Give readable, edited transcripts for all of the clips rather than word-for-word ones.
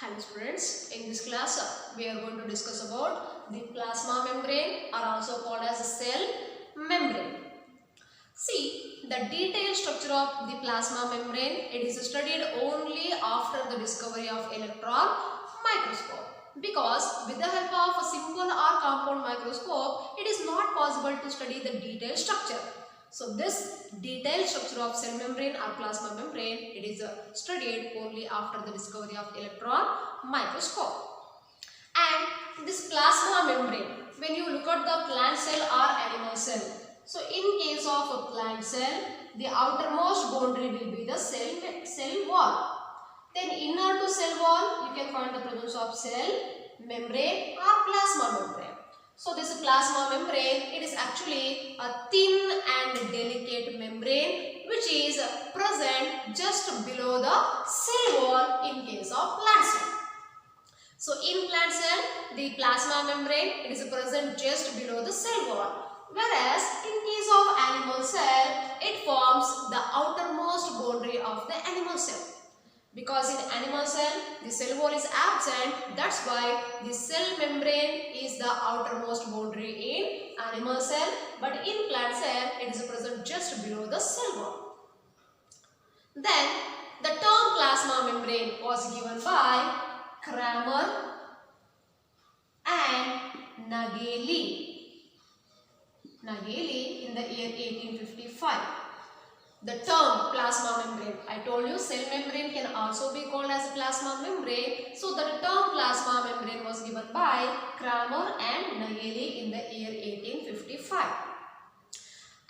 Hello students, in this class we are going to discuss about the plasma membrane or also called as a cell membrane. See, the detailed structure of the plasma membrane, it is studied only after the discovery of electron microscope. Because with the help of a simple or compound microscope, it is not possible to study the detailed structure. So this detailed structure of cell membrane or plasma membrane, it is studied only after the discovery of electron microscope. And this plasma membrane, when you look at the plant cell or animal cell, so in case of a plant cell, the outermost boundary will be the cell wall. Then inner to cell wall, you can find the presence of cell membrane or plasma membrane. So this plasma membrane, it is actually a thin and delicate membrane which is present just below the cell wall in case of plant cell. So in plant cell, the plasma membrane, it is present just below the cell wall. Whereas in case of animal cell, it forms the outermost boundary of the animal cell. Because in animal cell, the cell wall is absent, that's why the cell membrane is the outermost boundary in animal cell, but in plant cell, it is present just below the cell wall. Then, the term plasma membrane was given by Kramer and Nageli in the year 1855. The term plasma membrane, I told you cell membrane can also be called as plasma membrane. So the term plasma membrane was given by Kramer and Nageli in the year 1855.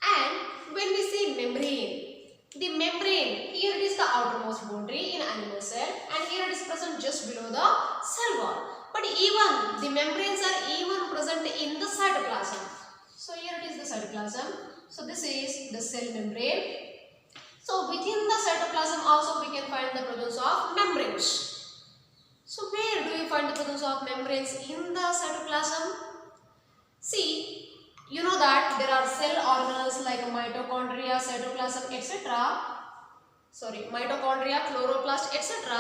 And when we say membrane, the membrane, here it is the outermost boundary in animal cell and here it is present just below the cell wall. But even the membranes are even present in the cytoplasm. So here it is the cytoplasm. So this is the cell membrane. So within the cytoplasm also we can find the presence of membranes. So where do you find the presence of membranes in the cytoplasm? See, you know that there are cell organelles like mitochondria, cytoplasm, etc. Mitochondria, chloroplast, etc.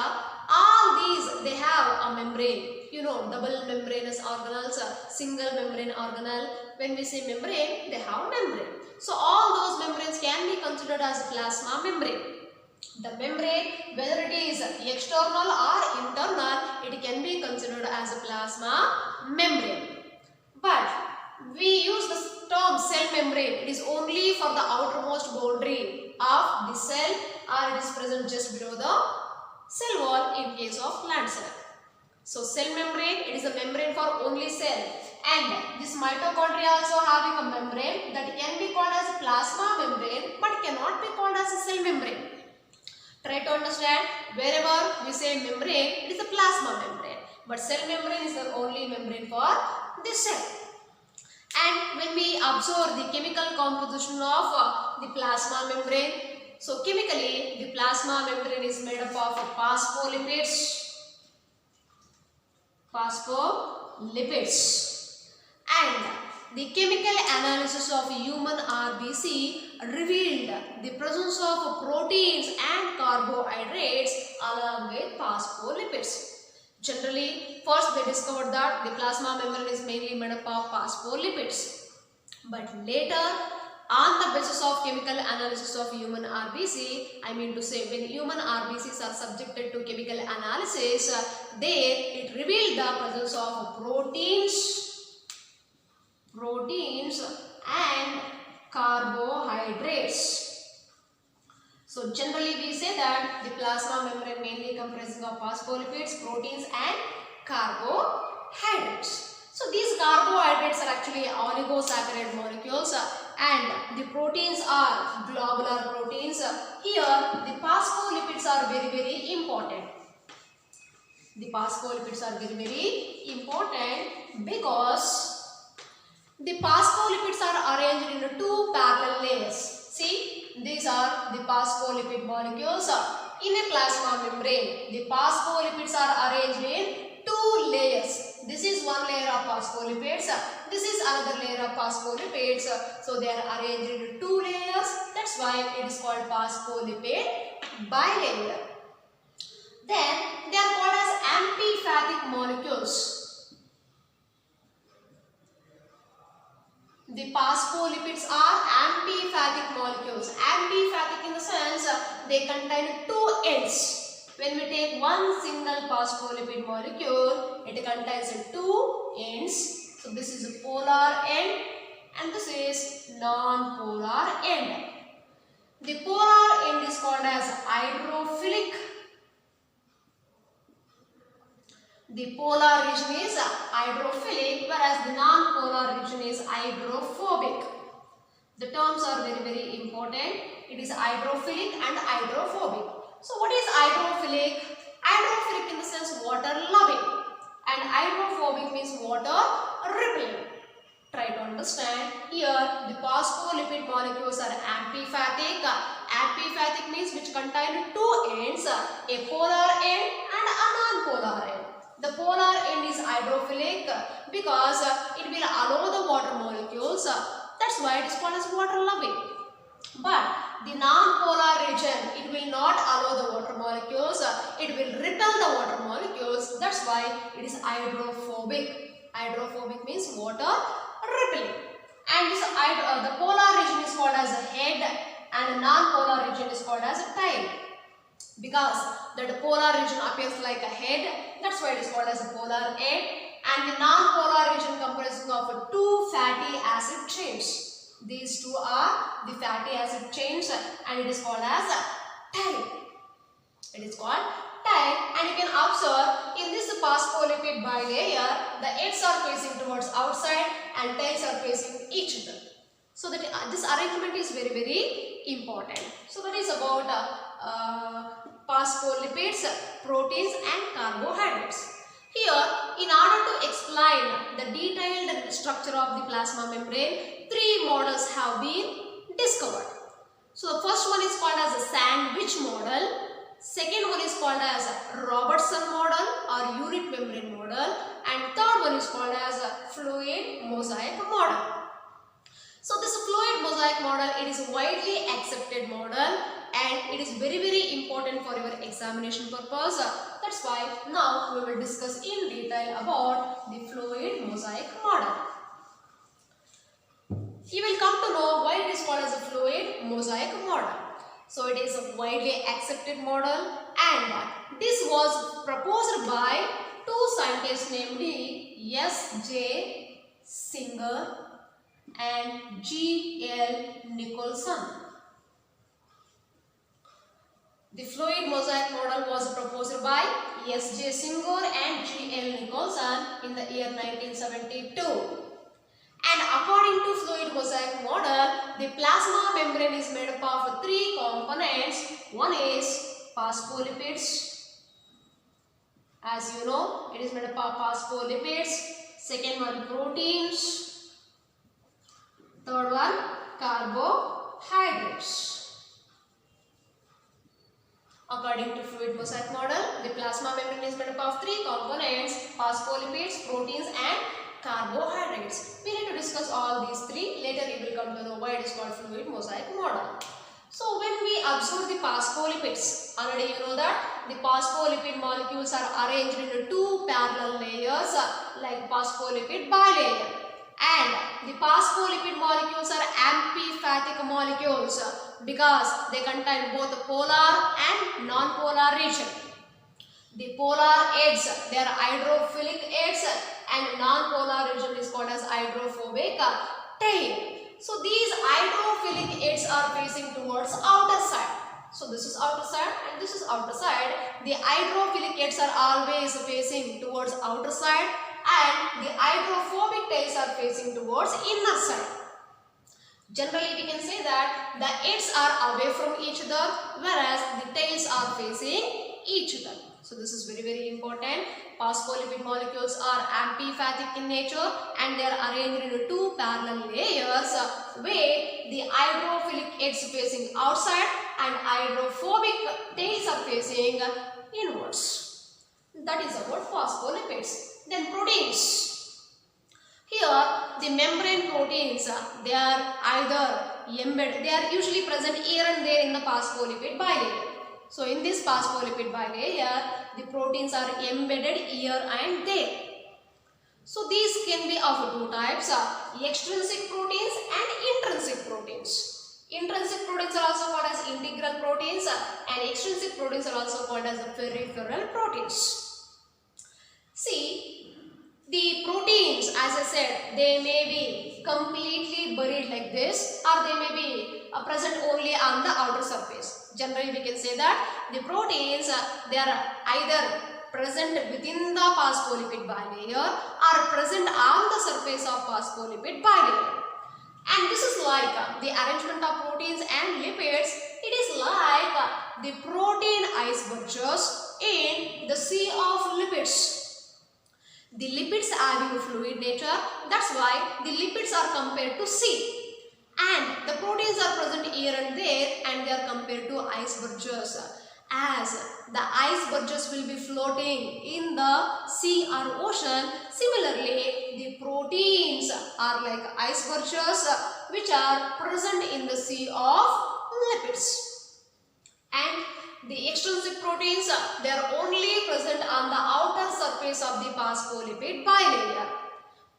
All these, they have a membrane. You know, double membranous organelles, single membrane organelle. When we say membrane, they have membrane. So all those membranes can be considered as a plasma membrane. The membrane, whether it is external or internal, it can be considered as a plasma membrane. But we use the term cell membrane, it is only for the outermost boundary of the cell or it is present just below the cell wall in case of plant cell. So cell membrane, it is a membrane for only cell. And this mitochondria also having a membrane that can be called as a plasma membrane but cannot be called as a cell membrane. Try to understand, wherever we say membrane, it is a plasma membrane. But cell membrane is the only membrane for this cell. And when we observe the chemical composition of the plasma membrane, so chemically the plasma membrane is made up of phospholipids. And the chemical analysis of human RBC revealed the presence of proteins and carbohydrates along with phospholipids. Generally, first they discovered that the plasma membrane is mainly made up of phospholipids. But later, on the basis of chemical analysis of human RBC, I mean to say when human RBCs are subjected to chemical analysis, there it revealed the presence of proteins and carbohydrates. So generally we say that the plasma membrane mainly comprising of phospholipids, proteins and carbohydrates. So these carbohydrates are actually oligosaccharide molecules and the proteins are globular proteins. Here the phospholipids are very important. The phospholipids are very important because the phospholipids are arranged in two parallel layers. See, these are the phospholipid molecules in a plasma membrane. The phospholipids are arranged in two layers. This is one layer of phospholipids. This is another layer of phospholipids. So they are arranged in two layers. That's why it is called phospholipid bilayer. Then they are called as the phospholipids are amphipathic molecules. Amphipathic in the sense they contain two ends. When we take one single phospholipid molecule, it contains two ends. So this is a polar end and this is non-polar end. The polar end is called as hydrophilic. The polar region is hydrophilic, whereas the non-polar region is hydrophobic. The terms are very important. It is hydrophilic and hydrophobic. So what is hydrophilic? Hydrophilic in the sense water loving, and hydrophobic means water repelling. Try to understand. Here the phospholipid molecules are amphipathic. Amphipathic means which contain two ends, a polar end and a non-polar end. The polar end is hydrophilic because it will allow the water molecules. That's why it is called as water loving. But the non-polar region, it will not allow the water molecules. It will repel the water molecules. That's why it is hydrophobic. Hydrophobic means water repelling. And this the polar region is called as a head and the non-polar region is called as a tail. Because the polar region appears like a head, that's why it is called as a polar head. And the non-polar region comprises of two fatty acid chains. These two are the fatty acid chains and it is called as a tail. It is called tail, and you can observe in this phospholipid bilayer, the ends are facing towards outside and tails are facing each other. So that this arrangement is very important. So that is about phospholipids, proteins and carbohydrates. Here, in order to explain the detailed structure of the plasma membrane, three models have been discovered. So the first one is called as a sandwich model. Second one is called as a Robertson model or unit membrane model, and third one is called as a fluid mosaic model. So this fluid mosaic model, it is a widely accepted model and it is very important for your examination purpose. That's why now we will discuss in detail about the fluid mosaic model. You will come to know why it is called as a fluid mosaic model. So it is a widely accepted model and this was proposed by two scientists named S.J. Singer and G.L. Nicholson. The fluid mosaic model was proposed by S.J. Singer and G.L. Nicholson in the year 1972. And according to fluid mosaic model, the plasma membrane is made up of three components. One is phospholipids. As you know, it is made up of phospholipids. Second one, proteins. Third one, carbohydrates. According to fluid mosaic model, the plasma membrane is made up of three components: phospholipids, proteins and carbohydrates. We need to discuss all these three. Later you will come to know why it is called fluid mosaic model. So when we observe the phospholipids, already you know that the phospholipid molecules are arranged into two parallel layers like phospholipid bilayer. And the phospholipid molecules are amphipathic molecules because they contain both polar and non-polar region. The polar ends, they are hydrophilic ends, and non-polar region is called as hydrophobic tail. So these hydrophilic ends are facing towards outer side. So this is outer side and this is outer side. The hydrophilic ends are always facing towards outer side, and the hydrophobic tails are facing towards inner side. Generally we can say that the ends are away from each other, whereas the tails are facing each other. So this is very important. Phospholipid molecules are amphipathic in nature and they are arranged into two parallel layers where the hydrophilic ends facing outside and hydrophobic tails are facing inwards. That is about phospholipids. Then proteins. Here the membrane proteins, they are either embedded, they are usually present here and there in the phospholipid bilayer. So in this phospholipid bilayer, the proteins are embedded here and there. So these can be of two types, extrinsic proteins and intrinsic proteins. Intrinsic proteins are also called as integral proteins and extrinsic proteins are also called as peripheral proteins. See, the proteins, as I said, they may be completely buried like this or they may be present only on the outer surface. Generally, we can say that the proteins, they are either present within the phospholipid bilayer or present on the surface of phospholipid bilayer. And this is like the arrangement of proteins and lipids. It is like the protein icebergs in the sea of lipids. The lipids are in fluid nature, that's why the lipids are compared to sea. And the proteins are present here and there and they are compared to icebergs, as the icebergs will be floating in the sea or ocean. Similarly, the proteins are like icebergs which are present in the sea of lipids. And the extrinsic proteins, they are only present on the outer surface of the phospholipid bilayer.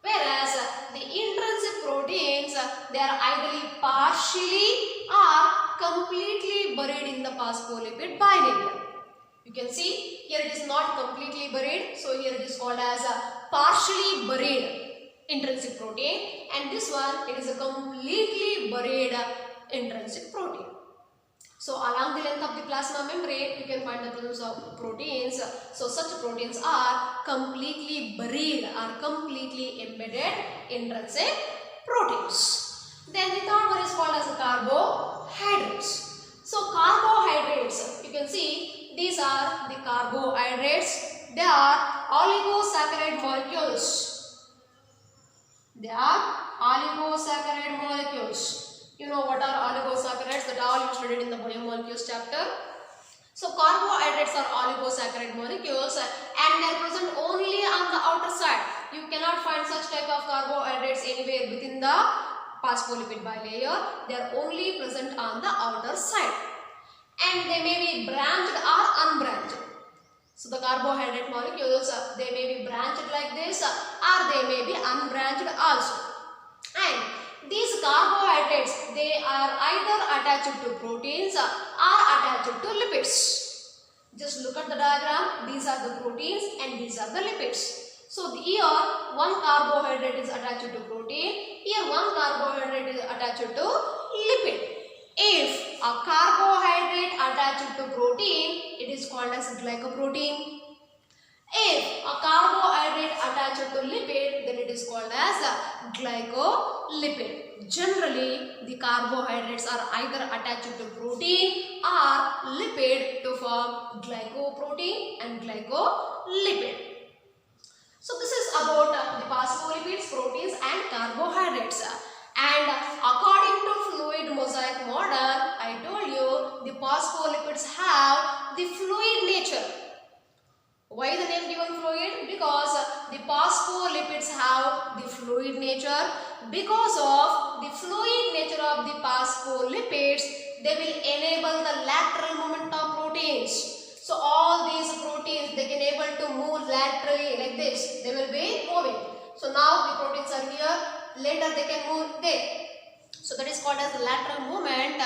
Whereas the intrinsic proteins, they are either partially or completely buried in the phospholipid bilayer. You can see here it is not completely buried, so here it is called as a partially buried intrinsic protein, and this one it is a completely buried intrinsic protein. So along the length of the plasma membrane, you can find the presence of proteins. So such proteins are completely buried or completely embedded intrinsic proteins. Then the third one is called as carbohydrates. So carbohydrates, you can see these are the carbohydrates. They are oligosaccharide molecules. They are oligosaccharide molecules. You know what are oligosaccharides? That all you studied in the biomolecules chapter. So carbohydrates are oligosaccharide molecules and they are present only on the outer side. You cannot find such type of carbohydrates anywhere within the phospholipid bilayer. They are only present on the outer side. And they may be branched or unbranched. So the carbohydrate molecules, they may be branched like this or they may be unbranched also. And these carbohydrates, they are either attached to proteins or attached to lipids. Just look at the diagram. These are the proteins and these are the lipids. So here one carbohydrate is attached to protein. Here one carbohydrate is attached to lipid. If a carbohydrate attached to protein, it is called as glycoprotein. If a carbohydrate attached to lipid, then it is called as a glycolipid. Generally, the carbohydrates are either attached to protein or lipid to form glycoprotein and glycolipid. So this is about the phospholipids, proteins and carbohydrates. And according to fluid mosaic model, I told you the phospholipids have the fluid nature. Why the name given fluid? Because the phospholipids have the fluid nature. Because of the fluid nature of the phospholipids, they will enable the lateral movement of proteins. So all these proteins, they can able to move laterally like this. They will be moving. So now the proteins are here. Later they can move there. So that is called as lateral movement.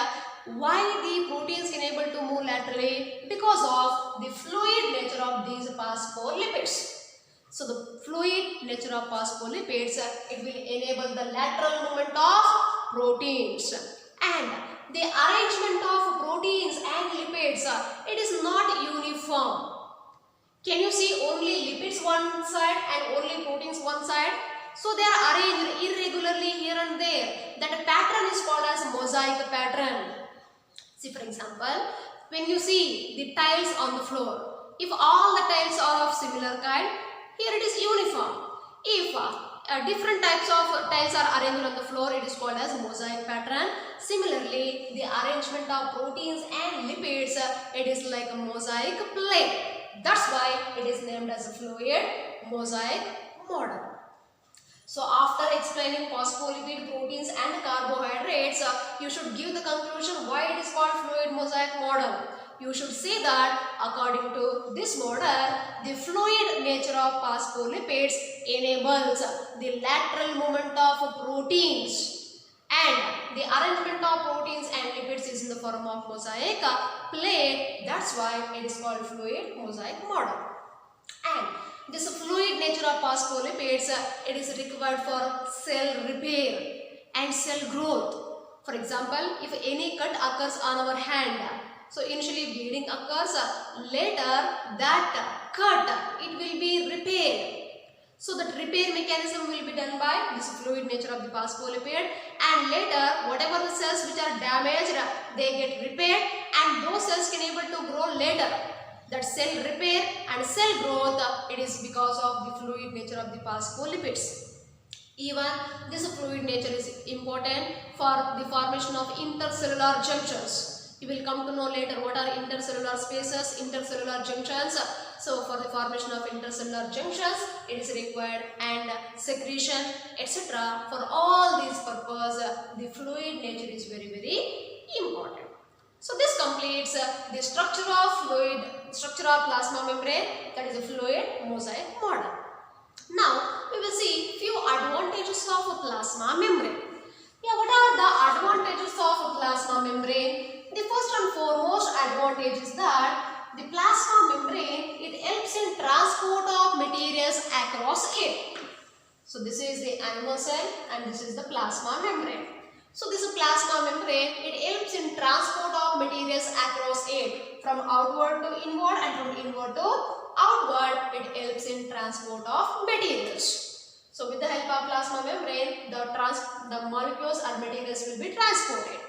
Why the proteins can able to move laterally? Because of the fluid nature of these phospholipids. So the fluid nature of phospholipids, it will enable the lateral movement of proteins. And the arrangement of proteins and lipids, it is not uniform. Can you see only lipids one side and only proteins one side? So they are arranged irregularly here and there. That pattern is called as mosaic pattern. See, for example, when you see the tiles on the floor, if all the tiles are of similar kind, here it is uniform. If different types of tiles are arranged on the floor, it is called as mosaic pattern. Similarly, the arrangement of proteins and lipids, it is like a mosaic plane. That's why it is named as a fluid mosaic model. So after explaining phospholipid, proteins and carbohydrates, you should give the conclusion why it is called fluid mosaic model. You should say that according to this model, the fluid nature of phospholipids enables the lateral movement of proteins, and the arrangement of proteins and lipids is in the form of mosaic plate. That's why it is called fluid mosaic model. And this fluid nature of phospholipids, it is required for cell repair and cell growth. For example, if any cut occurs on our hand, so initially bleeding occurs, later that cut, it will be repaired. So that repair mechanism will be done by this fluid nature of the phospholipid, and later whatever the cells which are damaged, they get repaired, and those cells can able to grow later. That cell repair and cell growth, it is because of the fluid nature of the phospholipids. Even this fluid nature is important for the formation of intercellular junctions. You will come to know later what are intercellular spaces, intercellular junctions. So for the formation of intercellular junctions, it is required, and secretion, etc. For all these purposes, the fluid nature is very, very important. So this completes the structure of plasma membrane, that is a fluid mosaic model. Now we will see few advantages of a plasma membrane. Yeah, what are the advantages of a plasma membrane? The first and foremost advantage is that the plasma membrane, it helps in transport of materials across it. So this is the animal cell and this is the plasma membrane. So this plasma membrane, it helps in transport of materials across it, from outward to inward and from inward to outward. It helps in transport of materials. So with the help of plasma membrane, the molecules or materials will be transported.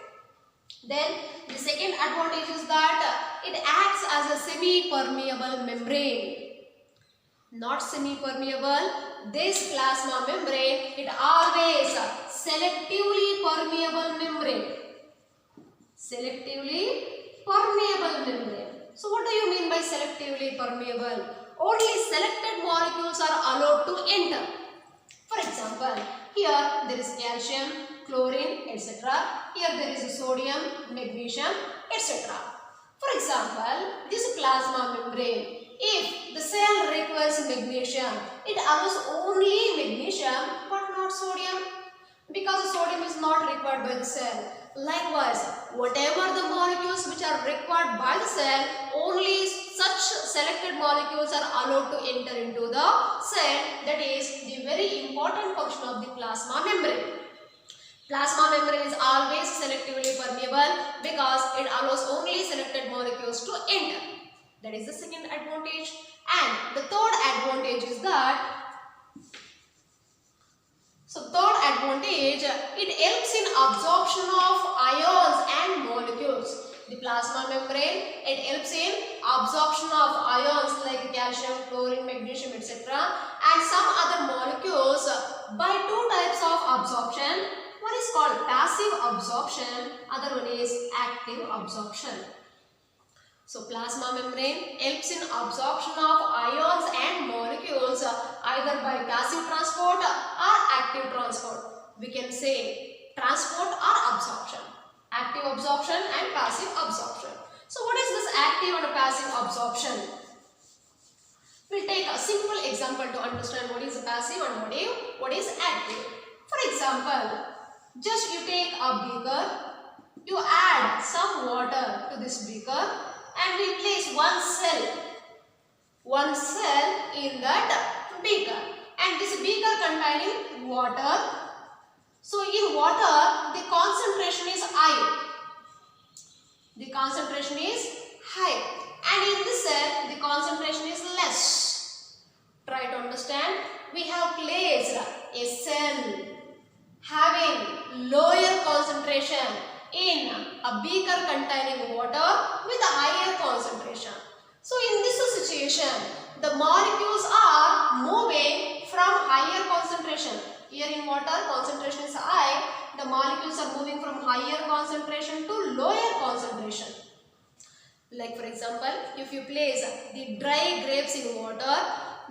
Then the second advantage is that it acts as a semi-permeable membrane. Not semi-permeable, this plasma membrane, it always selectively permeable membrane. Selectively permeable membrane. So what do you mean by selectively permeable? Only selected molecules are allowed to enter. For example, here there is calcium, chlorine, etc. Here there is sodium, magnesium, etc. For example, this plasma membrane, if the cell requires magnesium, it allows only magnesium but not sodium, because sodium is not required by the cell. Likewise, whatever the molecules which are required by the cell, only such selected molecules are allowed to enter into the cell. That is the very important function of the plasma membrane. Plasma membrane is always selectively permeable because it allows only selected molecules to enter. That is the second advantage. And the third advantage is that, it helps in absorption of ions and molecules. The plasma membrane, it helps in absorption of ions like calcium, chlorine, magnesium, etc. and some other molecules by two types of absorption. One is called passive absorption, other one is active absorption. So plasma membrane helps in absorption of ions and molecules either by passive transport or active transport. We can say transport or absorption. Active absorption and passive absorption. So what is this active and passive absorption? We'll take a simple example to understand what is passive and what is active. For example, just you take a beaker, you add some water to this beaker, and we place one cell in that beaker, and this beaker containing water. So in water, the concentration is high. And in this cell, the concentration is less. Try to understand. We have placed a cell having lower concentration in a beaker containing water with a higher concentration. So in this situation, the molecules are moving from higher concentration. Here in water, concentration is high. The molecules are moving from higher concentration to lower concentration. Like for example, if you place the dry grapes in water,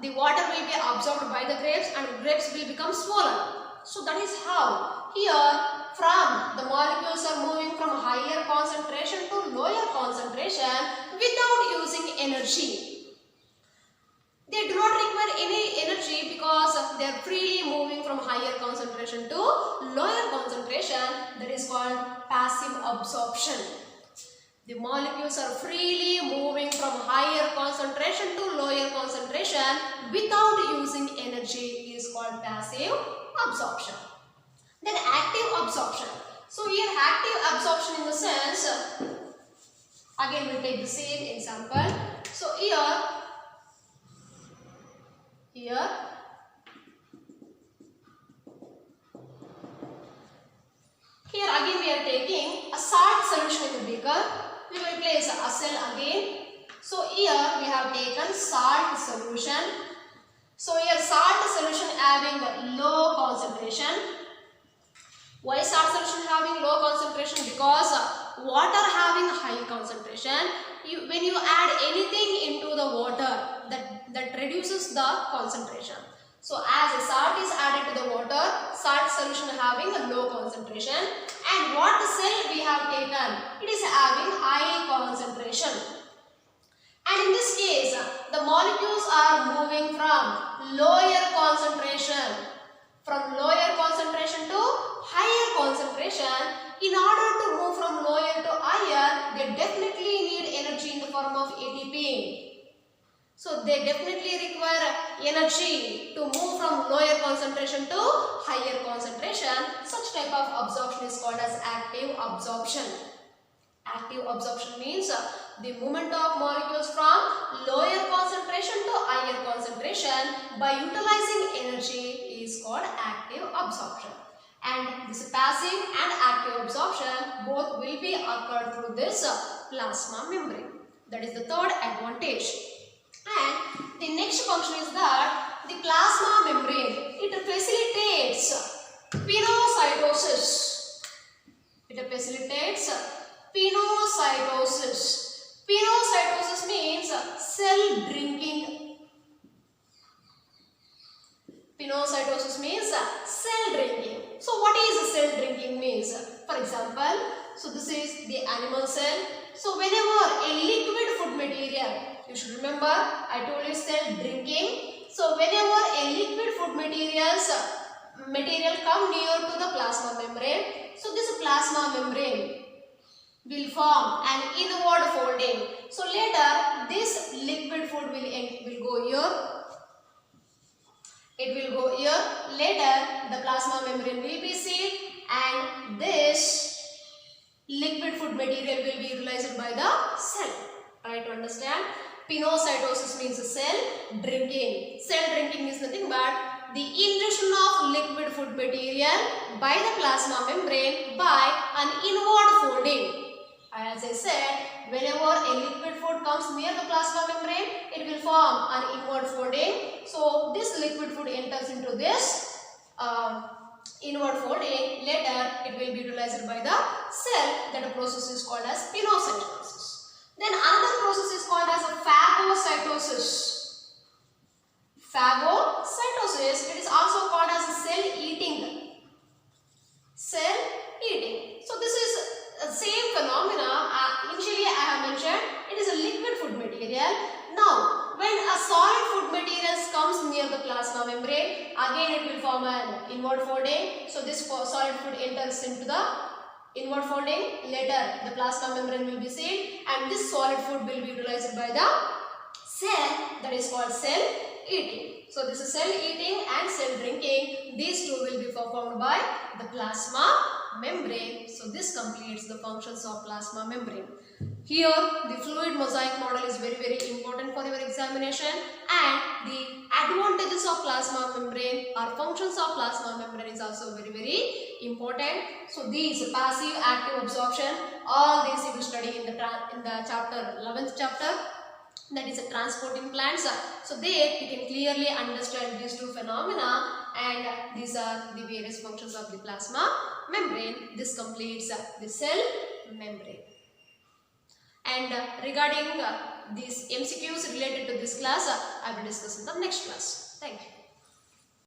the water will be absorbed by the grapes and grapes will become swollen. So that is how here from the molecules are moving from higher concentration to lower concentration without using energy. They do not require any energy because they are freely moving from higher concentration to lower concentration. That is called passive absorption. The molecules are freely moving from higher concentration to lower concentration without using energy is called passive absorption. Then active absorption. So here active absorption in the sense, again we take the same example. So here again we are taking a salt solution in the beaker. We will place a cell again. So here we have taken salt solution. So here salt solution having low concentration. Why salt solution having low concentration? Because water having high concentration. When you add anything into the water, that reduces the concentration. So as a salt is added to the water, salt solution having a low concentration, and what cell we have taken, it is having high concentration. And in this case, the molecules are moving from lower concentration to higher concentration. In order to move from lower to higher, they definitely need energy in the form of ATP. So they definitely require energy to move from lower concentration to higher concentration. Such type of absorption is called as active absorption. Active absorption means the movement of molecules from lower concentration to higher concentration by utilizing energy is called active absorption. And this passive and active absorption both will be occurred through this plasma membrane. That is the third advantage. And the next function is that the plasma membrane, it facilitates pinocytosis. It facilitates pinocytosis. Pinocytosis means cell drinking. Pinocytosis means cell drinking. So what is cell drinking means? For example, so this is the animal cell. So whenever a liquid food material, you should remember I told you cell drinking. So whenever a liquid food material come near to the plasma membrane, so this plasma membrane will form an inward folding. So later this liquid food will go here. It will go here. Later the plasma membrane will be sealed and this liquid food material will be utilized by the cell. Try to understand. Pinocytosis means cell drinking. Cell drinking is nothing but the ingestion of liquid food material by the plasma membrane by an inward folding. As I said, whenever a liquid food comes near the plasma membrane, it will form an inward folding. So this liquid food enters into this inward folding. Later it will be utilized by the cell. That process is called as pinocytosis. Then another process is called as phagocytosis. Phagocytosis, it is also called as cell eating. Cell eating. So this is the same phenomena. Initially I have mentioned it is a liquid food material. Now when a solid food material comes near the plasma membrane, again it will form an inward folding. So this solid food enters into the inward folding. Later the plasma membrane will be sealed and this solid food will be utilized by the cell. That is called cell eating. So this is cell eating and cell drinking. These two will be performed by the plasma membrane. So this completes the functions of plasma membrane. Here the fluid mosaic model is very important for your examination, and the advantages of plasma membrane or functions of plasma membrane is also very important. So these passive, active absorption, all these you will study in the chapter 11th chapter, that is transporting plants. So there you can clearly understand these two phenomena, and these are the various functions of the plasma membrane. This completes the cell membrane. And regarding these MCQs related to this class, I will discuss in the next class. Thank you.